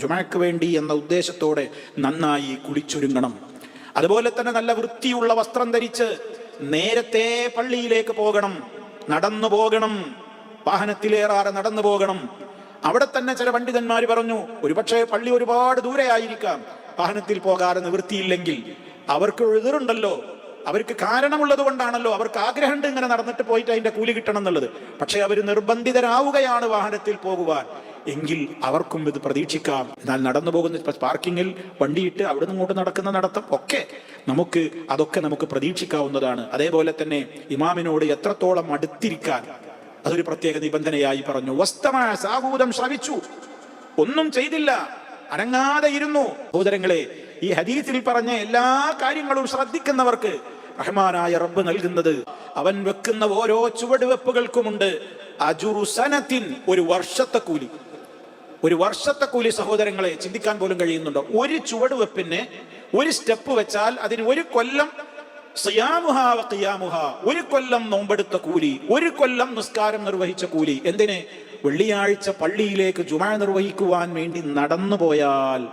ജുമഅക്ക് വേണ്ടി എന്ന ഉദ്ദേശത്തോടെ നന്നായി കുളിച്ചൊരുങ്ങണം. അതുപോലെ തന്നെ നല്ല വൃത്തിയുള്ള വസ്ത്രം ധരിച്ച് നേരത്തെ പള്ളിയിലേക്ക് പോകണം, നടന്നു പോകണം, വാഹനത്തിലേറാതെ നടന്നു പോകണം. അവിടെ തന്നെ ചില പണ്ഡിതന്മാർ പറഞ്ഞു, ഒരുപക്ഷെ പള്ളി ഒരുപാട് ദൂരെ ആയിരിക്കാം, വാഹനത്തിൽ പോകാതെ നിവൃത്തിയില്ലെങ്കിൽ അവർക്ക് എതിറുണ്ടല്ലോ, അവർക്ക് കാരണമുള്ളത് കൊണ്ടാണല്ലോ, അവർക്ക് ആഗ്രഹമുണ്ട് ഇങ്ങനെ നടന്നിട്ട് പോയിട്ട് അതിന്റെ കൂലി കിട്ടണം എന്നുള്ളത്. പക്ഷെ അവർ നിർബന്ധിതരാവുകയാണ് വാഹനത്തിൽ പോകുവാൻ, എങ്കിൽ അവർക്കും ഇത് പ്രതീക്ഷിക്കാം. എന്നാൽ നടന്നു പോകുന്ന പാർക്കിങ്ങിൽ വണ്ടിയിട്ട് അവിടെ നിന്ന് ഇങ്ങോട്ട് നടക്കുന്ന നടത്തം ഒക്കെ നമുക്ക് പ്രതീക്ഷിക്കാവുന്നതാണ്. അതേപോലെ തന്നെ ഇമാമിനോട് എത്രത്തോളം അടുത്തിരിക്കാൻ അതൊരു പ്രത്യേക നിബന്ധനയായി പറഞ്ഞു. സാഹൂദം ശ്രവിച്ചു, ഒന്നും ചെയ്തില്ല, അനങ്ങാതെ ഇരുന്നു. സഹോദരങ്ങളെ, ഈ ഹദീസിൽ പറഞ്ഞ എല്ലാ കാര്യങ്ങളും ശ്രദ്ധിക്കുന്നവർക്ക് റഹ്മാനായ റബ്ബ് നൽകുന്നത്, അവൻ വെക്കുന്ന ഓരോ ചുവടുവെപ്പുകൾക്കുമുണ്ട് അജുറു സനത്തിൻ, ഒരു വർഷത്തെ കൂലി. ഒരു വർഷത്തെ കൂലി സഹോദരങ്ങളെ ചിന്തിക്കാൻ പോലും കഴിയുന്നുണ്ടോ? ഒരു ചുവടുവെപ്പിന് ഒരു സ്റ്റെപ്പ് വെച്ചാൽ അതിന് ഒരു കൊല്ലം സിയാമുഹാ വ ഖിയാമുഹാ, ഒരു കൊല്ലം നോമ്പെടുത്ത കൂലി, ഒരു കൊല്ലം നിസ്കാരം നിർവഹിച്ച കൂലി. എന്തിന്? വെള്ളിയാഴ്ച പള്ളിയിലേക്ക് ജുമുഅ നിർവഹിക്കുവാൻ വേണ്ടി നടന്നു പോയാൽ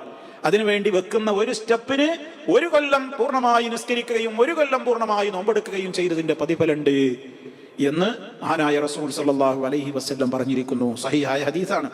അതിനുവേണ്ടി വെക്കുന്ന ഒരു സ്റ്റെപ്പിന് ഒരു കൊല്ലം പൂർണ്ണമായി നിസ്കരിക്കുകയും ഒരു കൊല്ലം പൂർണ്ണമായി നോമ്പെടുക്കുകയും ചെയ്തതിന്റെ പ്രതിഫലമുണ്ട് എന്ന് മഹാനായ റസൂൽ സല്ലല്ലാഹു അലൈഹി വസല്ലം പറഞ്ഞിരിക്കുന്നു. സഹീഹായ ഹദീസാണ്.